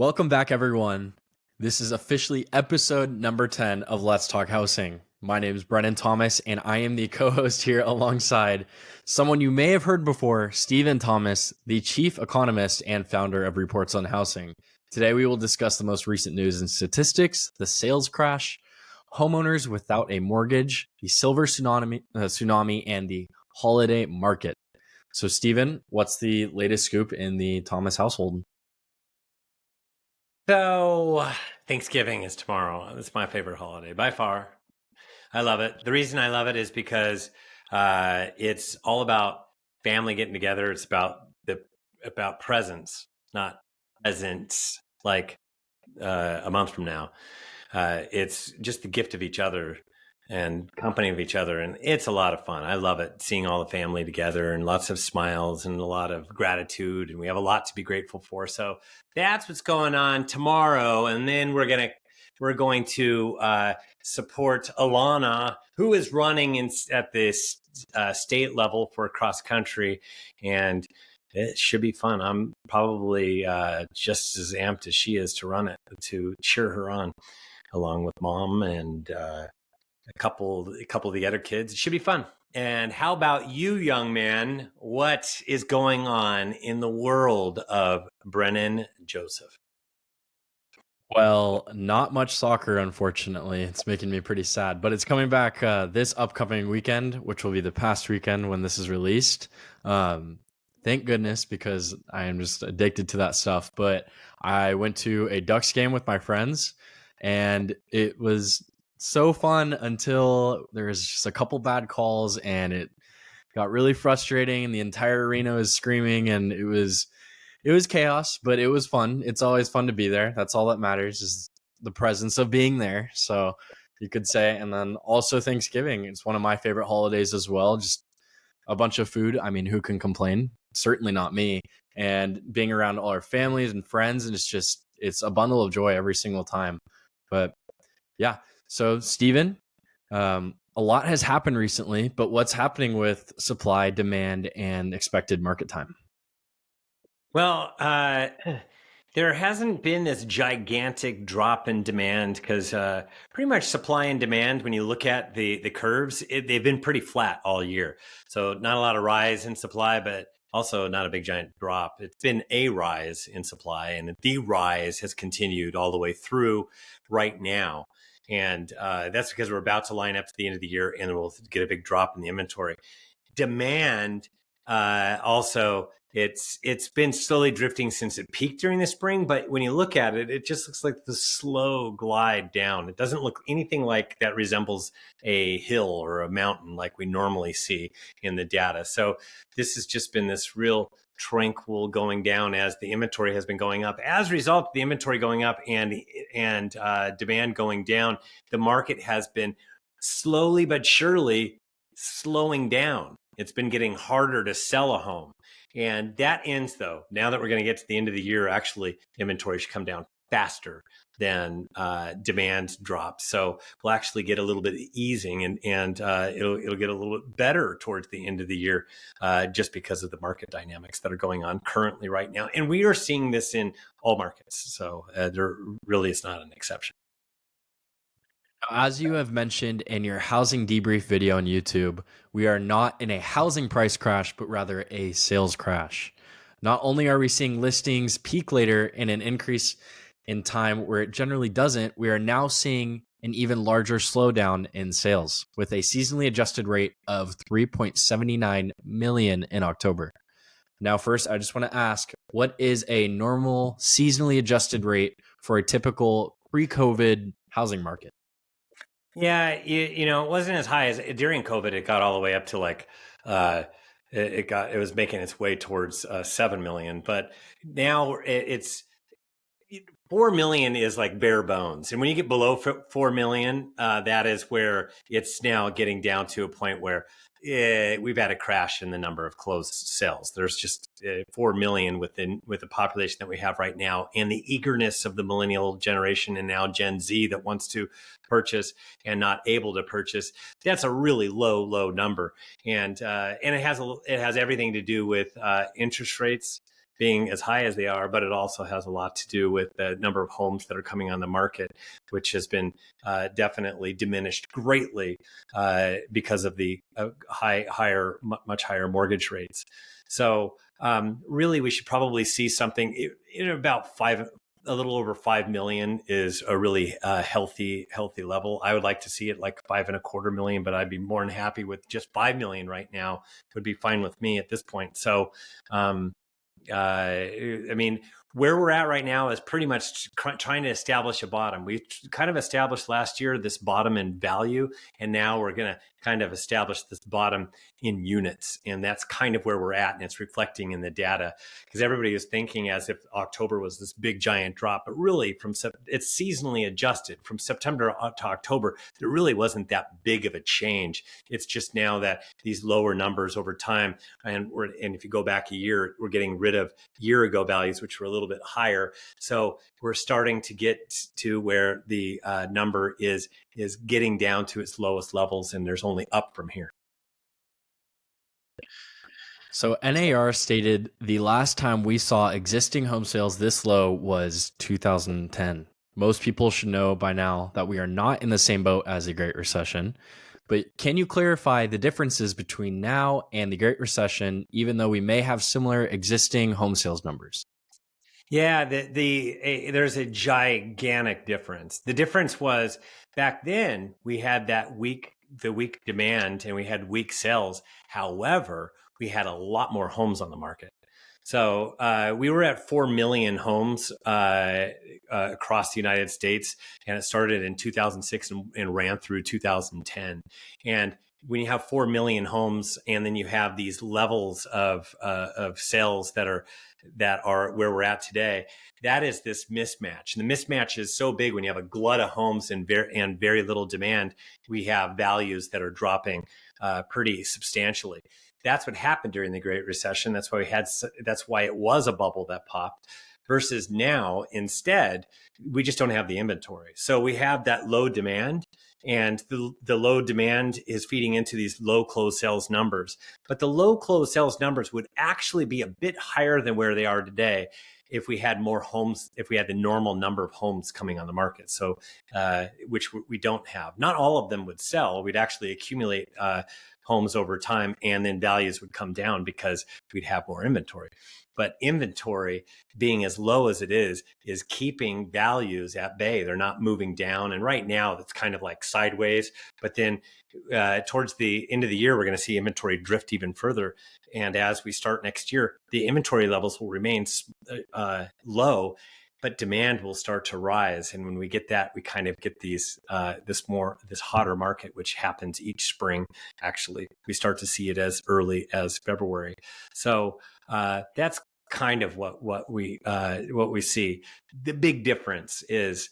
Welcome back, everyone. This is officially episode number 10 of Let's Talk Housing. My name is Brennan Thomas, and I am the co-host here alongside someone you may have heard before, Stephen Thomas, the chief economist and founder of Reports on Housing. Today, we will discuss the most recent news and statistics, the sales crash, homeowners without a mortgage, the silver tsunami, and the holiday market. So, Stephen, what's the latest scoop in the Thomas household? So Thanksgiving is tomorrow. It's my favorite holiday by far. I love it. The reason I love it is because it's all about family getting together. It's about presents, not presents like a month from now. It's just the gift of each other and company of each other. And it's a lot of fun. I love it, seeing all the family together and lots of smiles and a lot of gratitude. And we have a lot to be grateful for. So that's what's going on tomorrow. And then we're going to support Alana, who is running at this state level for cross country. And it should be fun. I'm probably just as amped as she is to run it, to cheer her on, along with mom and a couple of the other kids. It should be fun. And how about you, young man? What is going on in the world of Brennan Joseph? Well, not much soccer, unfortunately. It's making me pretty sad, but it's coming back this upcoming weekend, which will be the past weekend when this is released. Thank goodness, because I am just addicted to that stuff. But I went to a Ducks game with my friends, and it was so fun until there was just a couple bad calls, and it got really frustrating, and the entire arena was screaming, and it was chaos, but it was fun. It's always fun to be there. That's all that matters, is the presence of being there. So you could say. And then also Thanksgiving. It's one of my favorite holidays as well. Just a bunch of food. I mean, who can complain? Certainly not me. And being around all our families and friends, and it's a bundle of joy every single time. But yeah. So Steven, a lot has happened recently, but what's happening with supply, demand, and expected market time? Well, there hasn't been this gigantic drop in demand because pretty much supply and demand, when you look at the curves, they've been pretty flat all year. So not a lot of rise in supply, but also not a big giant drop. It's been a rise in supply, and the rise has continued all the way through right now. And that's because we're about to line up to the end of the year, and we'll get a big drop in the inventory. Demand also, it's been slowly drifting since it peaked during the spring, but when you look at it, it just looks like the slow glide down. It doesn't look anything like that resembles a hill or a mountain like we normally see in the data. So this has just been this real tranquil going down as the inventory has been going up. As a result of the inventory going up and demand going down, the market has been slowly but surely slowing down. It's been getting harder to sell a home. And that ends, though. Now that we're going to get to the end of the year, actually, inventory should come down faster than demand drops. So we'll actually get a little bit of easing, and it'll get a little bit better towards the end of the year, just because of the market dynamics that are going on currently right now. And we are seeing this in all markets. So there really is not an exception. As you have mentioned in your housing debrief video on YouTube, we are not in a housing price crash, but rather a sales crash. Not only are we seeing listings peak later in an increase in time where it generally doesn't, we are now seeing an even larger slowdown in sales with a seasonally adjusted rate of 3.79 million in October. Now, first, I just want to ask, what is a normal seasonally adjusted rate for a typical pre-COVID housing market? Yeah, it wasn't as high as during COVID. It got all the way up to like it was making its way towards 7 million, but now it's 4 million is like bare bones. And when you get below 4 million, that is where it's now getting down to a point where we've had a crash in the number of closed sales. There's just 4 million with the population that we have right now, and the eagerness of the millennial generation and now Gen Z that wants to purchase and not able to purchase. That's a really low number. And it has everything to do with interest rates being as high as they are, but it also has a lot to do with the number of homes that are coming on the market, which has been definitely diminished greatly because of the much higher mortgage rates. So really, we should probably see something in about a little over 5 million is a really healthy level. I would like to see it like 5.25 million, but I'd be more than happy with just 5 million right now. Would be fine with me at this point. So, I mean, where we're at right now is pretty much trying to establish a bottom. We kind of established last year this bottom in value, and now we're going to kind of establish this bottom in units. And that's kind of where we're at, and it's reflecting in the data, because everybody is thinking as if October was this big giant drop, but really it's seasonally adjusted from September to October. There really wasn't that big of a change. It's just now that these lower numbers over time, and if you go back a year, we're getting rid of year ago values, which were a little bit higher. So we're starting to get to where the number is getting down to its lowest levels, and there's only up from here. So NAR stated the last time we saw existing home sales this low was 2010. Most people should know by now that we are not in the same boat as the Great Recession. But can you clarify the differences between now and the Great Recession, even though we may have similar existing home sales numbers? Yeah, there's a gigantic difference. The difference was back then we had the weak demand and we had weak sales. However, we had a lot more homes on the market. So we were at 4 million homes across the United States, and it started in 2006 and ran through 2010. And when you have 4 million homes, and then you have these levels of sales that are where we're at today, that is this mismatch. And the mismatch is so big when you have a glut of homes and very little demand. We have values that are dropping pretty substantially. That's what happened during the Great Recession. That's why it was a bubble that popped. Versus now, instead, we just don't have the inventory. So we have that low demand, and the low demand is feeding into these low closed sales numbers. But the low closed sales numbers would actually be a bit higher than where they are today if we had more homes, if we had the normal number of homes coming on the market. So, which we don't have. Not all of them would sell. We'd actually accumulate homes over time, and then values would come down because we'd have more inventory. But inventory being as low as it is keeping values at bay. They're not moving down. And right now it's kind of like sideways, but then towards the end of the year, we're going to see inventory drift even further. And as we start next year, the inventory levels will remain low, but demand will start to rise. And when we get that, we kind of get this hotter market, which happens each spring. Actually, we start to see it as early as February. So that's kind of what we see. The big difference is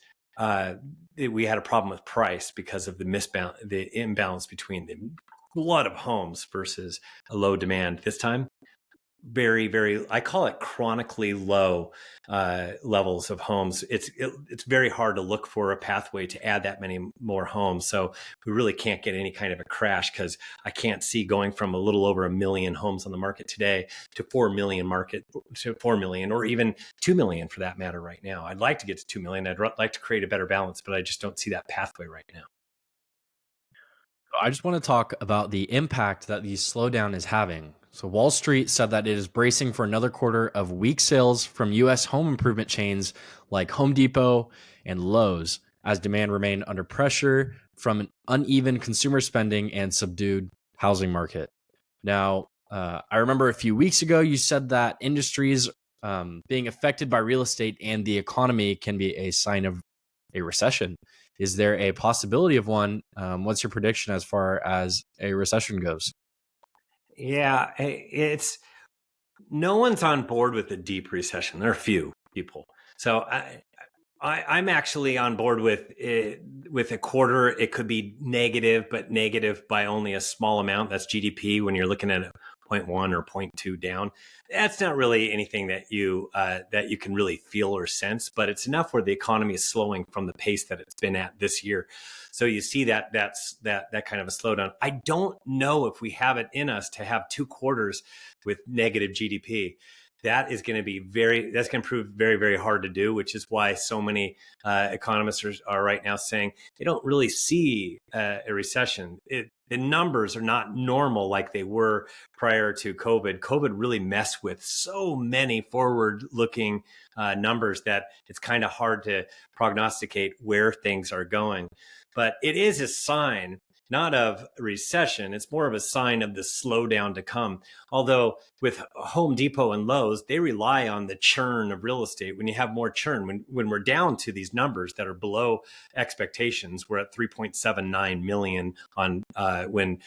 we had a problem with price because of the imbalance between the glut of homes versus a low demand. This time, very, I call it chronically low levels of homes. It's very hard to look for a pathway to add that many more homes. So we really can't get any kind of a crash, because I can't see going from a little over 1 million homes on the market today to 4 million or even 2 million for that matter right now. I'd like to get to 2 million. I'd like to create a better balance, but I just don't see that pathway right now. I just want to talk about the impact that the slowdown is having. So Wall Street said that it is bracing for another quarter of weak sales from U.S. home improvement chains like Home Depot and Lowe's, as demand remained under pressure from an uneven consumer spending and subdued housing market. Now, I remember a few weeks ago you said that industries being affected by real estate and the economy can be a sign of a recession. Is there a possibility of one? What's your prediction as far as a recession goes? Yeah, it's no one's on board with a deep recession. There are a few people. So I'm actually on board with a quarter. It could be negative, but negative by only a small amount. That's GDP when you're looking at a 0.1 or 0.2 down. That's not really anything that you can really feel or sense, but it's enough where the economy is slowing from the pace that it's been at this year. So you see that kind of a slowdown. I don't know if we have it in us to have 2 quarters with negative GDP. that's going to prove very, very hard to do, which is why so many economists are right now saying they don't really see a recession. The numbers are not normal like they were prior to COVID. COVID really messed with so many forward-looking numbers that it's kind of hard to prognosticate where things are going. But it is a sign not of a recession. It's more of a sign of the slowdown to come. Although with Home Depot and Lowe's, they rely on the churn of real estate. When you have more churn, when we're down to these numbers that are below expectations, we're at 3.79 million on when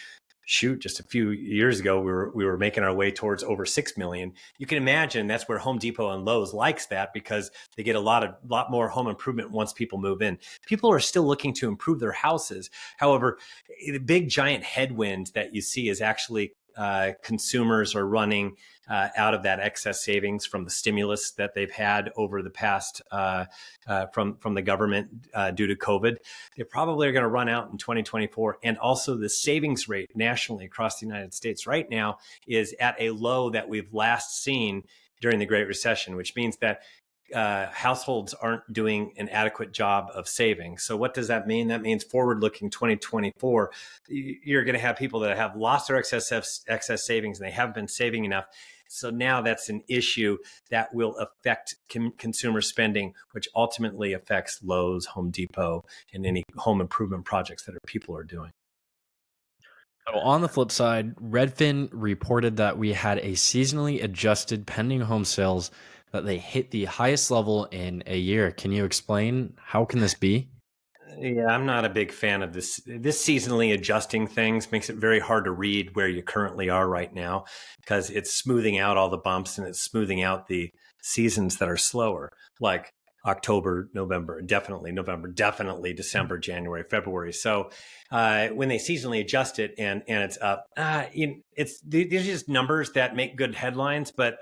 just a few years ago we were making our way towards over 6 million. You can imagine that's where Home Depot and Lowe's likes that, because they get a lot more home improvement once people move in. People are still looking to improve their houses. However, the big giant headwind that you see is actually consumers are running out of that excess savings from the stimulus that they've had over the past from the government due to COVID. They probably are going to run out in 2024. And also the savings rate nationally across the United States right now is at a low that we've last seen during the Great Recession, which means that households aren't doing an adequate job of saving. So what does that mean? That means forward-looking 2024, you're going to have people that have lost their excess savings and they haven't been saving enough. So now that's an issue that will affect consumer spending, which ultimately affects Lowe's, Home Depot, and any home improvement projects that people are doing. So on the flip side, Redfin reported that we had a seasonally adjusted pending home sales that they hit the highest level in a year. Can you explain how can this be? Yeah, I'm not a big fan of this. This seasonally adjusting things makes it very hard to read where you currently are right now, because it's smoothing out all the bumps and it's smoothing out the seasons that are slower, like October, November, definitely December, January, February. So when they seasonally adjust it and it's up, these are just numbers that make good headlines. But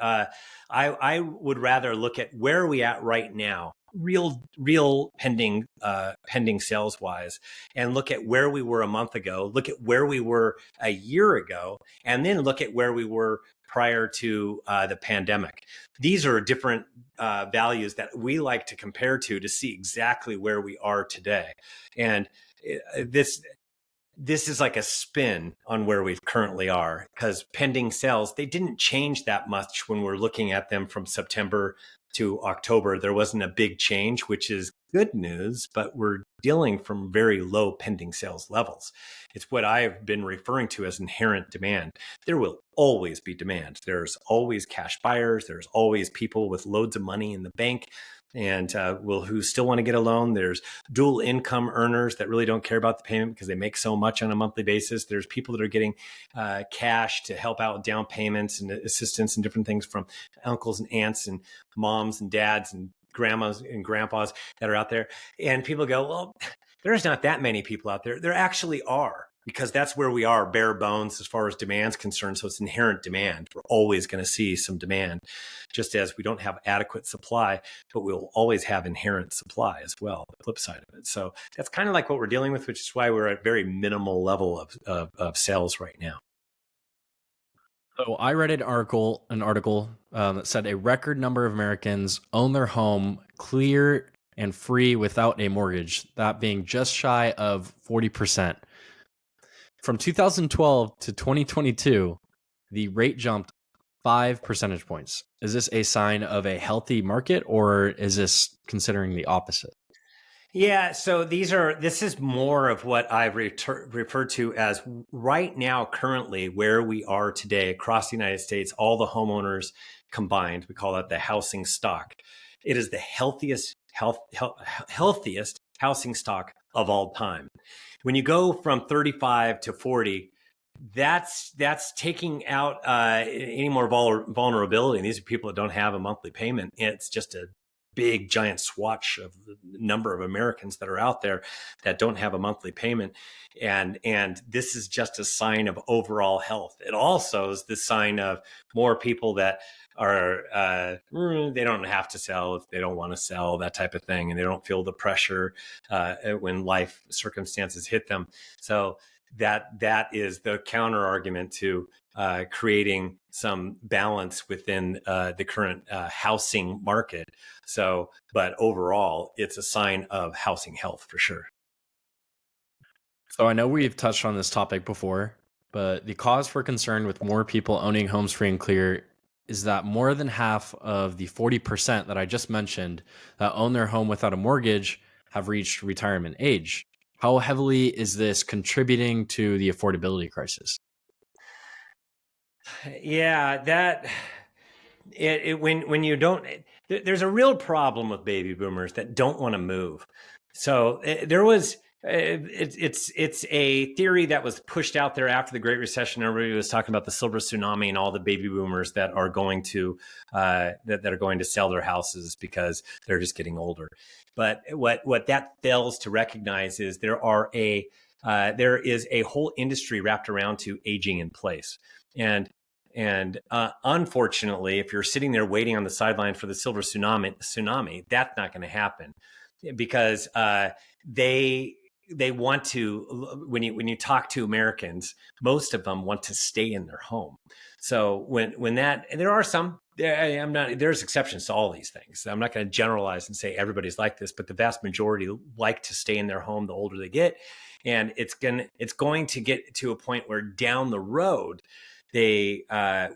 I would rather look at where are we at right now, real pending sales wise, and look at where we were a month ago, look at where we were a year ago, and then look at where we were prior to the pandemic. These are different values that we like to compare to see exactly where we are today. And this is like a spin on where we currently are, because pending sales, they didn't change that much when we're looking at them from September to October. There wasn't a big change, which is good news, but we're dealing from very low pending sales levels. It's what I've been referring to as inherent demand. There will always be demand. There's always cash buyers. There's always people with loads of money in the bank and who still want to get a loan. There's dual income earners that really don't care about the payment because they make so much on a monthly basis. There's people that are getting cash to help out with down payments and assistance and different things from uncles and aunts and moms and dads and grandmas and grandpas that are out there. And people go, well, there's not that many people out there. There actually are, because that's where we are, bare bones as far as demand's concerned. So it's inherent demand. We're always going to see some demand, just as we don't have adequate supply, but we'll always have inherent supply as well, the flip side of it. So that's kind of like what we're dealing with, which is why we're at very minimal level of sales right now. So I read an article that said a record number of Americans own their home clear and free without a mortgage, that being just shy of 40%. From 2012 to 2022, the rate jumped 5 percentage points. Is this a sign of a healthy market, or is this considering the opposite? Yeah, so this is more of what I've referred to as right now, currently, where we are today across the United States, all the homeowners combined. We call that the housing stock. It is the healthiest housing stock of all time. When you go from 35 to 40, that's taking out any more vulnerability. And these are people that don't have a monthly payment. It's just a big giant swatch of the number of Americans that are out there that don't have a monthly payment. And this is just a sign of overall health. It also is the sign of more people that are they don't have to sell if they don't want to sell, that type of thing, and they don't feel the pressure when life circumstances hit them. So that is the counter argument to creating some balance within the current housing market. So, but overall, it's a sign of housing health for sure. So I know we've touched on this topic before, but the cause for concern with more people owning homes free and clear is that more than half of the 40% that I just mentioned that own their home without a mortgage have reached retirement age. How heavily is this contributing to the affordability crisis? Yeah, that when you don't, there's a real problem with baby boomers that don't want to move. So there was it's a theory that was pushed out there after the Great Recession. Everybody was talking about the silver tsunami and all the baby boomers that are going to that are going to sell their houses because they're just getting older. But what that fails to recognize is there is a whole industry wrapped around to aging in place. And unfortunately, if you're sitting there waiting on the sideline for the silver tsunami, that's not going to happen because they want to. When you talk to Americans, most of them want to stay in their home. So when that, and there are some. I'm not. There's exceptions to all these things. I'm not going to generalize and say everybody's like this, but the vast majority like to stay in their home the older they get, and it's going to get to a point where down the road they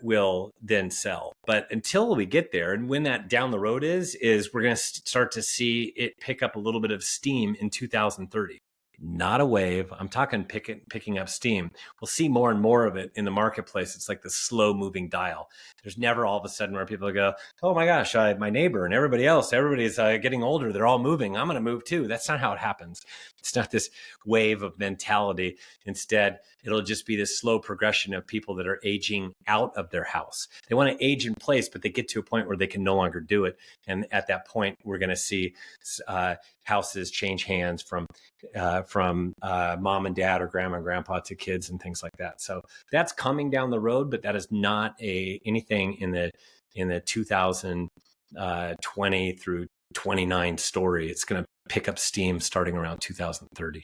will then sell. But until we get there, and when that down the road is we're going to start to see it pick up a little bit of steam in 2030. Not a wave. I'm talking picking up steam. We'll see more and more of it in the marketplace. It's like the slow moving dial. There's never all of a sudden where people go, oh my gosh, my neighbor and everybody's getting older. They're all moving. I'm going to move too. That's not how it happens. It's not this wave of mentality. Instead, it'll just be this slow progression of people that are aging out of their house. They want to age in place, but they get to a point where they can no longer do it. And at that point, we're going to see houses change hands from mom and dad or grandma and grandpa to kids and things like that. So that's coming down the road, but that is not anything in the 2020 through 29 story. It's going to pick up steam starting around 2030.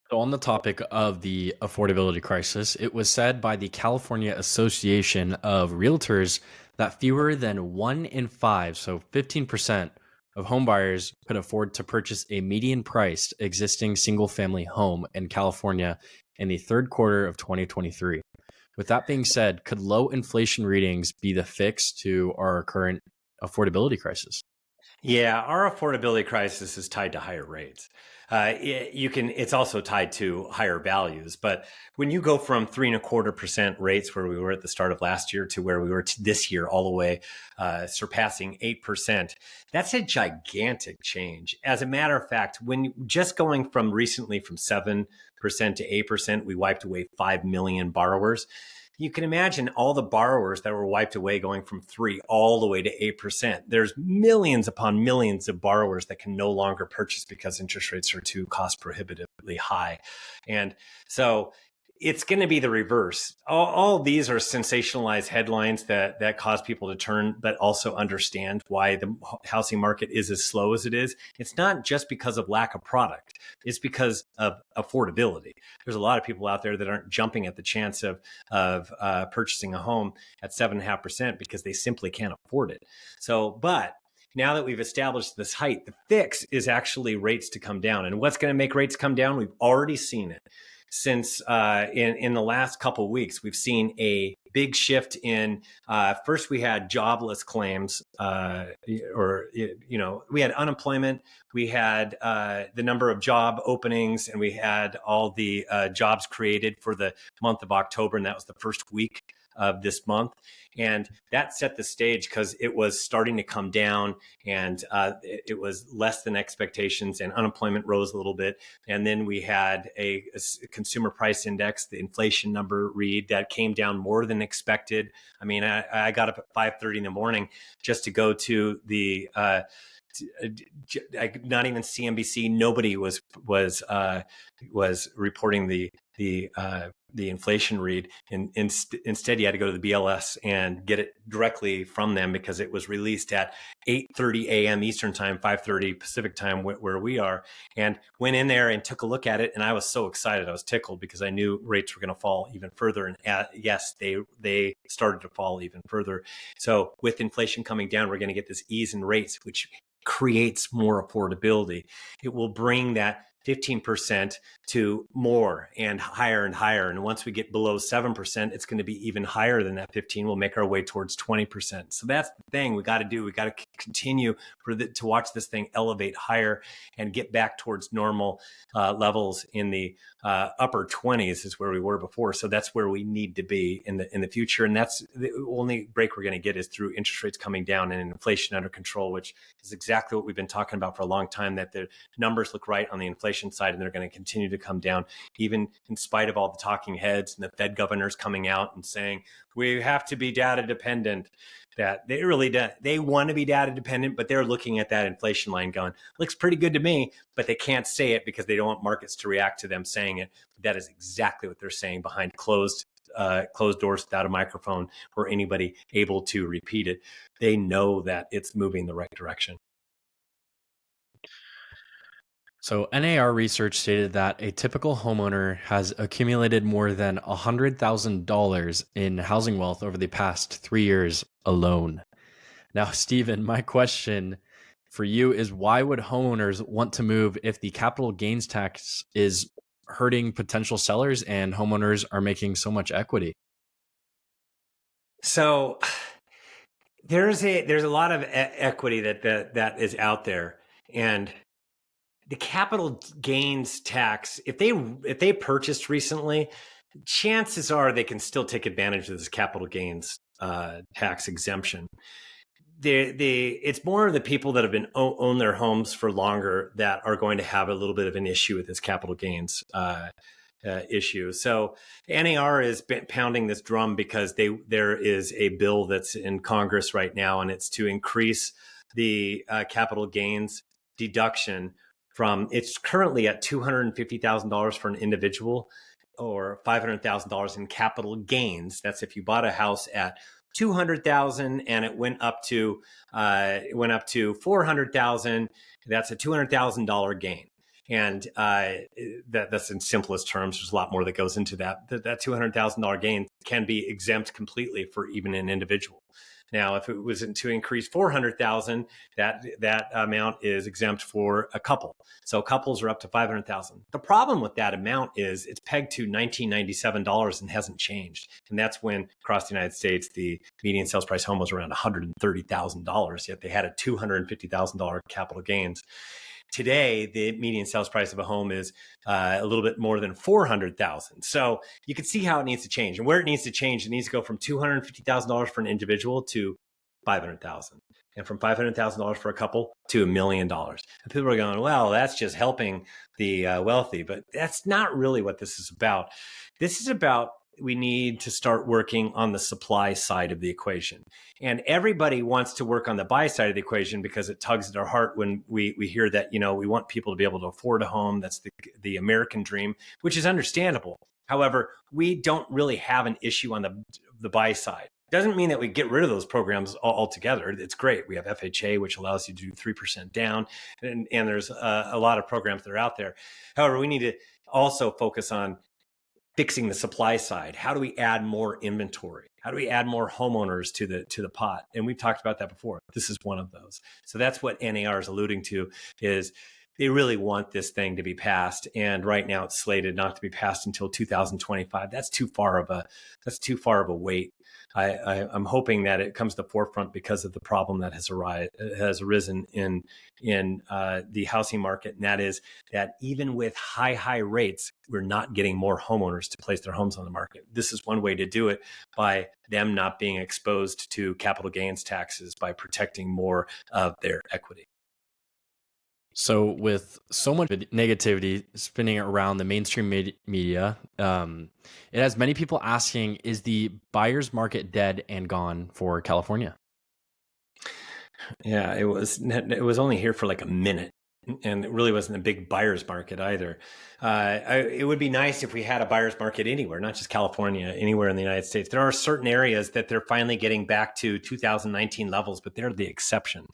So, on the topic of the affordability crisis, it was said by the California Association of Realtors that fewer than 1 in 5, so 15% of homebuyers could afford to purchase a median priced existing single family home in California in the third quarter of 2023. With that being said, could low inflation readings be the fix to our current affordability crisis? Yeah, our affordability crisis is tied to higher rates. It's also tied to higher values. But when you go from 3.25% rates where we were at the start of last year to where we were this year, all the way surpassing 8%, that's a gigantic change. As a matter of fact, when just going from recently from 7% to 8%, we wiped away 5 million borrowers. You can imagine all the borrowers that were wiped away going from 3 all the way to 8%. There's millions upon millions of borrowers that can no longer purchase because interest rates are too cost prohibitively high. And so it's going to be the reverse. All these are sensationalized headlines that cause people to turn, but also understand why the housing market is as slow as it is. It's not just because of lack of product. It's because of affordability. There's a lot of people out there that aren't jumping at the chance of purchasing a home at 7.5% because they simply can't afford it. So, but now that we've established this height, the fix is actually rates to come down. And what's going to make rates come down? We've already seen it. Since in the last couple of weeks, we've seen a big shift in first we had jobless claims, we had unemployment, we had the number of job openings, and we had all the jobs created for the month of October, and that was the first week of this month. And that set the stage because it was starting to come down, and it was less than expectations, and unemployment rose a little bit. And then we had a consumer price index, the inflation number read that came down more than expected. I mean, I got up at 5:30 in the morning just to go to the not even CNBC. Nobody was reporting the the inflation read. And instead, you had to go to the BLS and get it directly from them because it was released at 8:30 a.m. Eastern time, 5:30 Pacific time, where we are. And went in there and took a look at it, and I was so excited. I was tickled because I knew rates were going to fall even further. And yes, they started to fall even further. So with inflation coming down, we're going to get this ease in rates, which creates more affordability. It will bring that 15% to more and higher and higher. And once we get below 7%, it's going to be even higher than that 15. We'll make our way towards 20%. So that's the thing we got to do. We got to continue to watch this thing elevate higher and get back towards normal levels in the upper 20s is where we were before. So that's where we need to be in the future. And that's the only break we're going to get is through interest rates coming down and inflation under control, which is exactly what we've been talking about for a long time, that the numbers look right on the inflation side and they're going to continue to come down, even in spite of all the talking heads and the Fed governors coming out and saying, we have to be data dependent. That they really do. They want to be data dependent, but they're looking at that inflation line going, looks pretty good to me, but they can't say it because they don't want markets to react to them saying it. But that is exactly what they're saying behind closed doors without a microphone or anybody able to repeat it. They know that it's moving the right direction. So NAR research stated that a typical homeowner has accumulated more than $100,000 in housing wealth over the past 3 years alone. Now, Stephen, my question for you is, why would homeowners want to move if the capital gains tax is hurting potential sellers and homeowners are making so much equity? So there's a lot of equity that is out there, and the capital gains tax, if they purchased recently, chances are they can still take advantage of this capital gains tax exemption. It's more of the people that have been own their homes for longer that are going to have a little bit of an issue with this capital gains issue. So NAR is pounding this drum because there is a bill that's in Congress right now, and it's to increase the capital gains deduction from, it's currently at $250,000 for an individual or $500,000 in capital gains. That's if you bought a house at 200,000 and it went up to 400,000. That's a $200,000 gain. And that's in simplest terms. There's a lot more that goes into that. That $200,000 gain can be exempt completely for even an individual. Now, if it was to increase 400,000, that amount is exempt for a couple. So couples are up to 500,000. The problem with that amount is it's pegged to $1,997 and hasn't changed. And that's when across the United States, the median sales price home was around $130,000, yet they had a $250,000 capital gains. Today, the median sales price of a home is a little bit more than $400,000. So you can see how it needs to change, and where it needs to change. It needs to go from $250,000 for an individual to $500,000, and from $500,000 for a couple to $1 million. And people are going, well, that's just helping the wealthy, but that's not really what this is about. This is about, we need to start working on the supply side of the equation. And everybody wants to work on the buy side of the equation because it tugs at our heart when we hear that, we want people to be able to afford a home. That's the American dream, which is understandable. However, we don't really have an issue on the buy side. Doesn't mean that we get rid of those programs altogether. It's great. We have FHA, which allows you to do 3% down, and there's a lot of programs that are out there. However, we need to also focus on fixing the supply side. How do we add more inventory? How do we add more homeowners to the pot? And we've talked about that before. This is one of those. So that's what NAR is alluding to, is they really want this thing to be passed. And right now it's slated not to be passed until 2025. That's too far of a wait. I'm hoping that it comes to the forefront because of the problem that has arisen in the housing market, and that is that even with high rates, we're not getting more homeowners to place their homes on the market. This is one way to do it, by them not being exposed to capital gains taxes, by protecting more of their equity. So with so much negativity spinning around the mainstream media, it has many people asking, is the buyer's market dead and gone for California? Yeah, it was only here for like a minute. And it really wasn't a big buyer's market either. It would be nice if we had a buyer's market anywhere, not just California, anywhere in the United States. There are certain areas that they're finally getting back to 2019 levels, but they're the exception.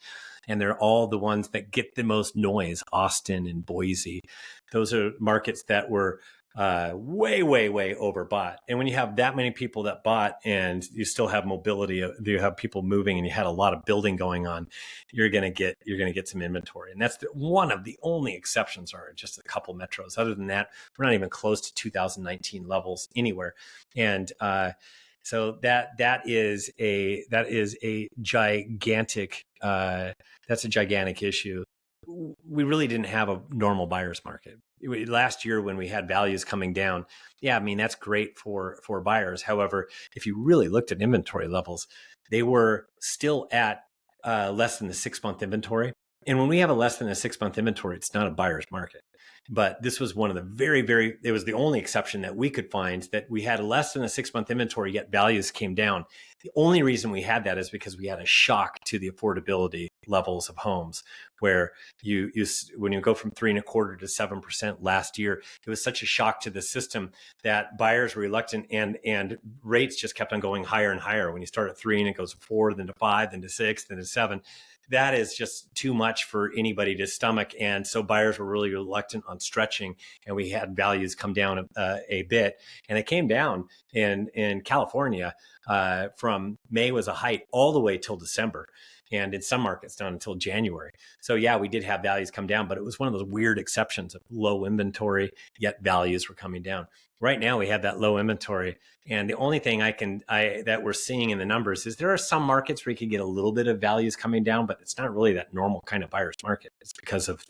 And they're all the ones that get the most noise. Austin and Boise. Those are markets that were way, way, way overbought. And when you have that many people that bought and you still have mobility, you have people moving and you had a lot of building going on, you're going to get some inventory. And that's one of the only exceptions are just a couple metros. Other than that, we're not even close to 2019 levels anywhere. And so that is a gigantic that's a gigantic issue. We really didn't have a normal buyer's market last year when we had values coming down. Yeah, I mean, that's great for buyers. However, if you really looked at inventory levels, they were still at less than the 6-month inventory. And when we have a less than a 6-month inventory, it's not a buyer's market. But this was one of the it was the only exception that we could find that we had less than a 6-month inventory, yet values came down. The only reason we had that is because we had a shock to the affordability levels of homes, where when you go from 3.25% to 7% last year, it was such a shock to the system that buyers were reluctant, and rates just kept on going higher and higher. When you start at 3 and it goes to 4, then to 5, then to 6, then to 7. That is just too much for anybody to stomach. And so buyers were really reluctant on stretching, and we had values come down a bit. And it came down in California from May was a height all the way till December. And in some markets down until January. So yeah, we did have values come down, but it was one of those weird exceptions of low inventory, yet values were coming down. Right now we have that low inventory. And the only thing that we're seeing in the numbers is there are some markets where you can get a little bit of values coming down, but it's not really that normal kind of buyer's market. It's because of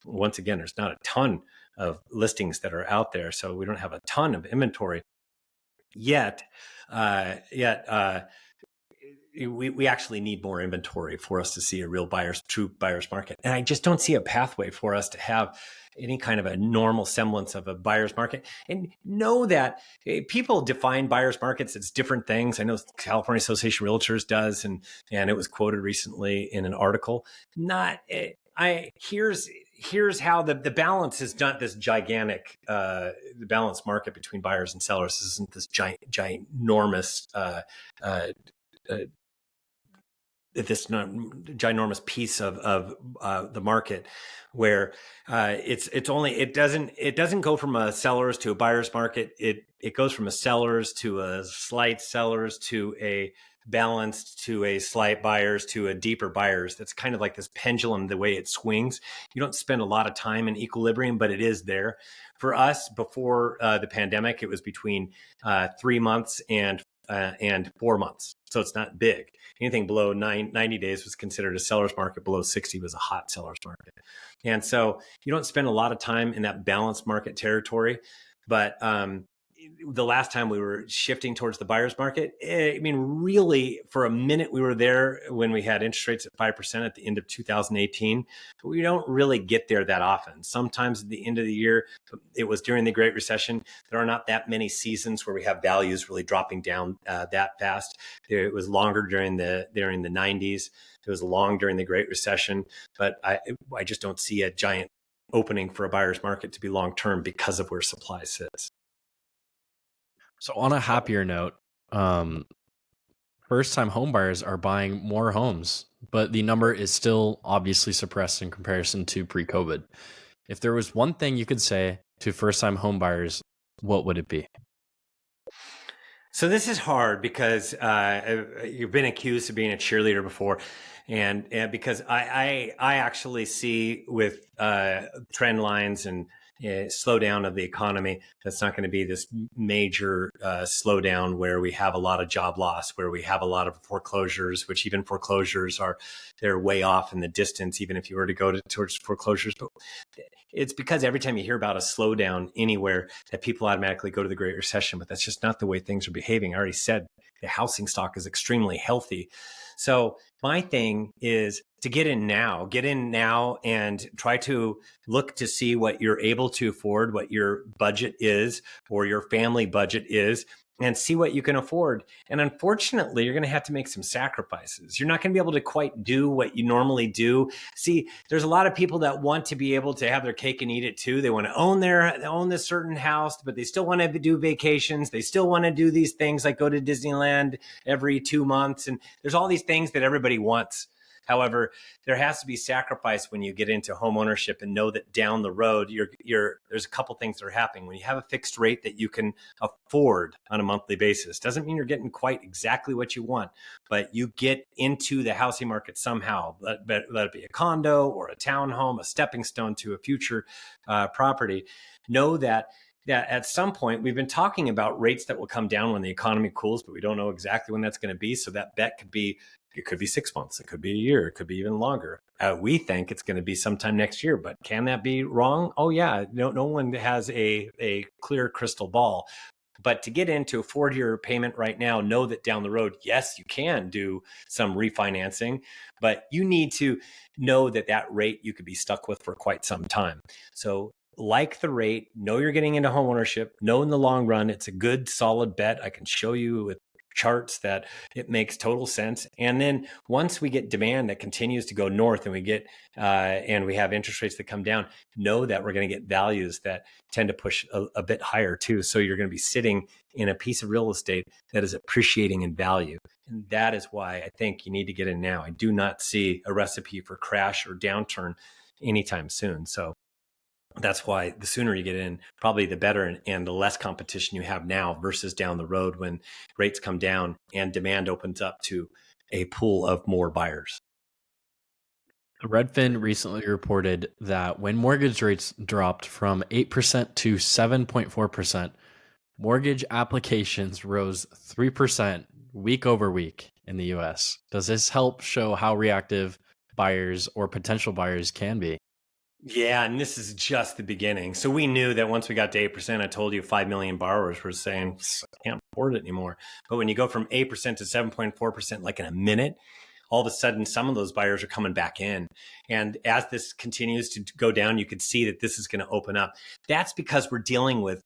once again, there's not a ton of listings that are out there. So we don't have a ton of inventory yet. We actually need more inventory for us to see a real true buyer's market. And I just don't see a pathway for us to have any kind of a normal semblance of a buyer's market. And know that people define buyer's markets as different things. I know California Association of Realtors does, and it was quoted recently in an article. Here's how the balance is not this gigantic the balance market between buyers and sellers. This isn't this ginormous this ginormous piece of the market where it doesn't go from a seller's to a buyer's market. It goes from a seller's to a slight seller's to a balanced to a slight buyers to a deeper buyers. That's kind of like this pendulum, the way it swings. You don't spend a lot of time in equilibrium, but it is there. For us, before the pandemic, it was between 3 months and 4 months. So it's not big. Anything below 90 days was considered a seller's market. Below 60 was a hot seller's market. And so you don't spend a lot of time in that balanced market territory. But the last time we were shifting towards the buyer's market, I mean, really, for a minute we were there when we had interest rates at 5% at the end of 2018. But we don't really get there that often. Sometimes at the end of the year, it was during the Great Recession. There are not that many seasons where we have values really dropping down that fast. It was longer during the 90s. It was long during the Great Recession. But I just don't see a giant opening for a buyer's market to be long term because of where supply sits. So on a happier note, first-time homebuyers are buying more homes, but the number is still obviously suppressed in comparison to pre-COVID. If there was one thing you could say to first-time homebuyers, what would it be? So this is hard because you've been accused of being a cheerleader before, and because I actually see with trend lines and slowdown of the economy, that's not going to be this major slowdown where we have a lot of job loss, where we have a lot of foreclosures, which even foreclosures they're way off in the distance, even if you were to go towards foreclosures. But it's because every time you hear about a slowdown anywhere that people automatically go to the Great Recession, but that's just not the way things are behaving. I already said the housing stock is extremely healthy. So my thing is to get in now and try to look to see what you're able to afford, what your budget is or your family budget is, and see what you can afford. And unfortunately, you're going to have to make some sacrifices. You're not going to be able to quite do what you normally do. See, there's a lot of people that want to be able to have their cake and eat it too. They want to own this certain house, but they still want to do vacations. They still want to do these things like go to Disneyland every 2 months. And there's all these things that everybody wants. However, there has to be sacrifice when you get into home ownership, and know that down the road, there's a couple things that are happening. When you have a fixed rate that you can afford on a monthly basis, doesn't mean you're getting quite exactly what you want, but you get into the housing market somehow. Let it be a condo or a townhome, a stepping stone to a future property. Know that at some point, we've been talking about rates that will come down when the economy cools, but we don't know exactly when that's going to be. So that bet could be, it could be 6 months, it could be a year, it could be even longer. We think it's going to be sometime next year, but can that be wrong? Oh yeah, no one has a clear crystal ball. But to get into a 4-year payment right now, know that down the road, yes, you can do some refinancing, but you need to know that that rate you could be stuck with for quite some time. So like the rate, know you're getting into home ownership, know in the long run, it's a good solid bet. I can show you with charts that it makes total sense. And then once we get demand that continues to go north, and we have interest rates that come down, know that we're going to get values that tend to push a bit higher too. So you're going to be sitting in a piece of real estate that is appreciating in value. And that is why I think you need to get in now. I do not see a recipe for crash or downturn anytime soon. So that's why the sooner you get in, probably the better, and the less competition you have now versus down the road when rates come down and demand opens up to a pool of more buyers. Redfin recently reported that when mortgage rates dropped from 8% to 7.4%, mortgage applications rose 3% week over week in the US. Does this help show how reactive buyers or potential buyers can be? Yeah, and this is just the beginning. So we knew that once we got to 8%, I told you 5 million borrowers were saying, I can't afford it anymore. But when you go from 8% to 7.4%, like in a minute, all of a sudden, some of those buyers are coming back in. And as this continues to go down, you could see that this is going to open up. That's because we're dealing with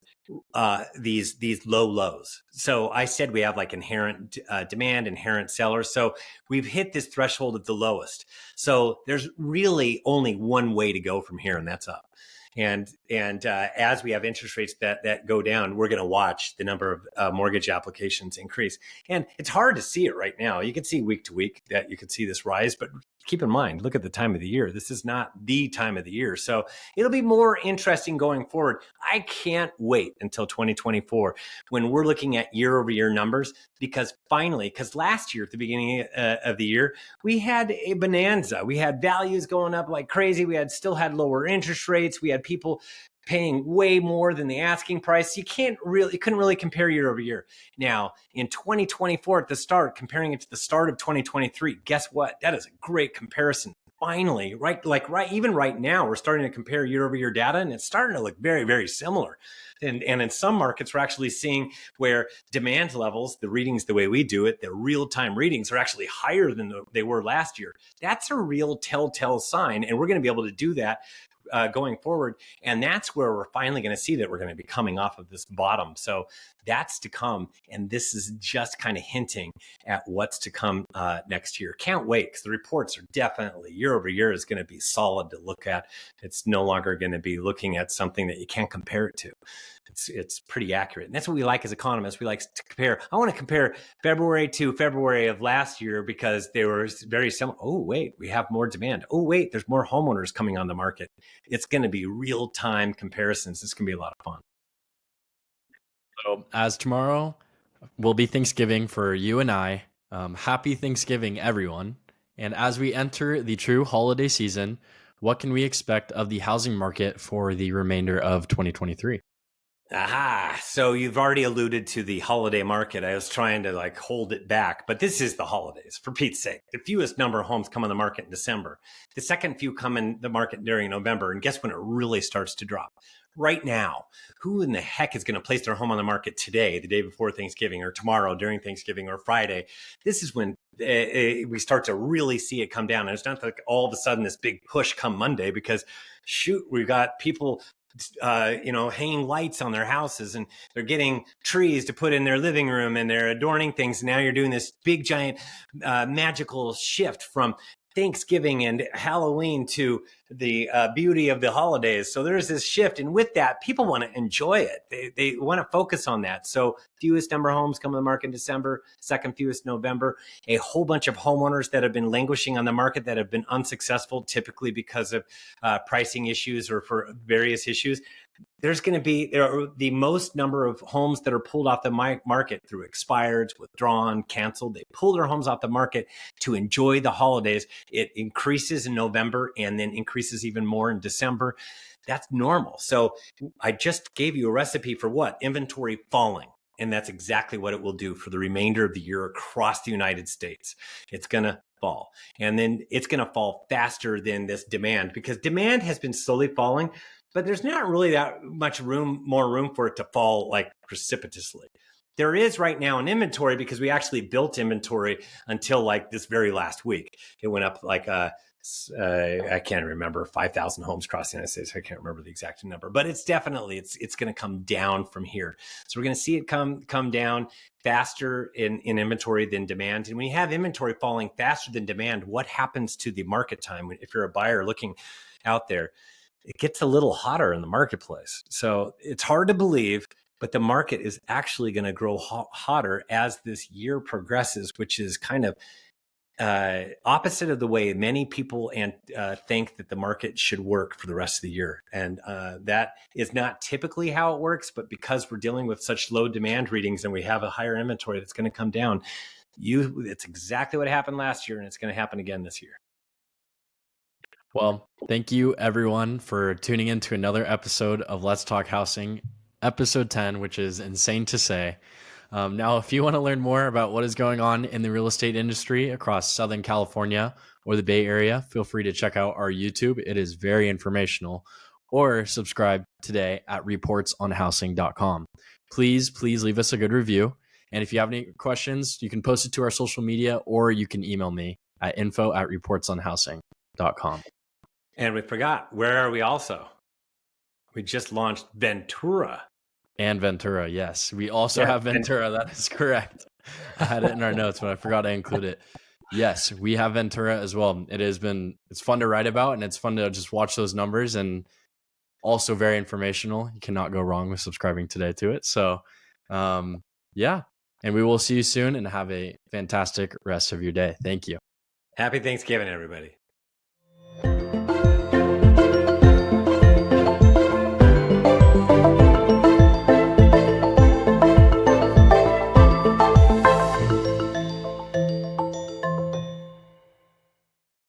these low lows. So I said we have like inherent demand, inherent sellers. So we've hit this threshold of the lowest. So there's really only one way to go from here, and that's up. And as we have interest rates that go down, we're going to watch the number of mortgage applications increase. And it's hard to see it right now. You can see week to week that you can see this rise, but keep in mind, look at the time of the year. This is not the time of the year. So it'll be more interesting going forward. I can't wait until 2024 when we're looking at year over year numbers, because last year at the beginning of the year, we had a bonanza. We had values going up like crazy. We still had lower interest rates. We had people paying way more than the asking price. You couldn't really compare year over year. Now in 2024 at the start, comparing it to the start of 2023, guess what? That is a great comparison. Finally, even right now, we're starting to compare year over year data, and it's starting to look very, very similar. And in some markets, we're actually seeing where demand levels, the readings, the way we do it, the real time readings are actually higher than they were last year. That's a real telltale sign. And we're going to be able to do that going forward. And that's where we're finally going to see that we're going to be coming off of this bottom. So that's to come. And this is just kind of hinting at what's to come next year. Can't wait, because the reports are definitely year over year is going to be solid to look at. It's no longer going to be looking at something that you can't compare it to. It's pretty accurate. And that's what we like as economists. We like to compare. I want to compare February to February of last year because they were very similar. Oh, wait, we have more demand. Oh, wait, there's more homeowners coming on the market. It's going to be real time comparisons. It's going to be a lot of fun. So, as tomorrow will be Thanksgiving for you and I, happy Thanksgiving, everyone. And as we enter the true holiday season, what can we expect of the housing market for the remainder of 2023? Aha. So you've already alluded to the holiday market. I was trying to hold it back, but this is the holidays, for Pete's sake. The fewest number of homes come on the market in December. The second few come in the market during November. And guess when it really starts to drop? Right now. Who in the heck is going to place their home on the market today, the day before Thanksgiving, or tomorrow during Thanksgiving, or Friday? This is when we start to really see it come down. And it's not like all of a sudden this big push come Monday, because shoot, we've got people hanging lights on their houses, and they're getting trees to put in their living room, and they're adorning things. Now you're doing this big, giant, magical shift from Thanksgiving and Halloween to the beauty of the holidays. So there's this shift. And with that, people want to enjoy it. They want to focus on that. So fewest number of homes come to the market in December, second fewest November. A whole bunch of homeowners that have been languishing on the market that have been unsuccessful, typically because of pricing issues or for various issues. There are the most number of homes that are pulled off the market through expireds, withdrawn, canceled. They pull their homes off the market to enjoy the holidays. It increases in November and then increases even more in December. That's normal. So I just gave you a recipe for what? Inventory falling. And that's exactly what it will do for the remainder of the year across the United States. It's going to fall. And then it's going to fall faster than this demand, because demand has been slowly falling, but there's not really that much more room for it to fall like precipitously. There is right now an inventory, because we actually built inventory until like this very last week. It went up like I can't remember, 5,000 homes across the United States. I can't remember the exact number, but it's definitely it's going to come down from here. So we're going to see it come down faster in inventory than demand. And when you have inventory falling faster than demand, what happens to the market time? If you're a buyer looking out there, it gets a little hotter in the marketplace. So it's hard to believe, but the market is actually going to grow hotter as this year progresses, which is kind of opposite of the way many people think that the market should work for the rest of the year. And that is not typically how it works, but because we're dealing with such low demand readings and we have a higher inventory that's going to come down, it's exactly what happened last year, and it's going to happen again this year. Well, thank you everyone for tuning in to another episode of Let's Talk Housing, episode 10, which is insane to say. Now, if you want to learn more about what is going on in the real estate industry across Southern California or the Bay Area, feel free to check out our YouTube. It is very informational. Or subscribe today at reportsonhousing.com. Please leave us a good review. And if you have any questions, you can post it to our social media, or you can email me at info@reportsonhousing.com. And we forgot, where are we also? We just launched Ventura. And Ventura, yes. We also have Ventura. That is correct. I had it in our notes, but I forgot to include it. Yes, we have Ventura as well. It's fun to write about, and it's fun to just watch those numbers, and also very informational. You cannot go wrong with subscribing today to it. So, yeah. And we will see you soon, and have a fantastic rest of your day. Thank you. Happy Thanksgiving, everybody.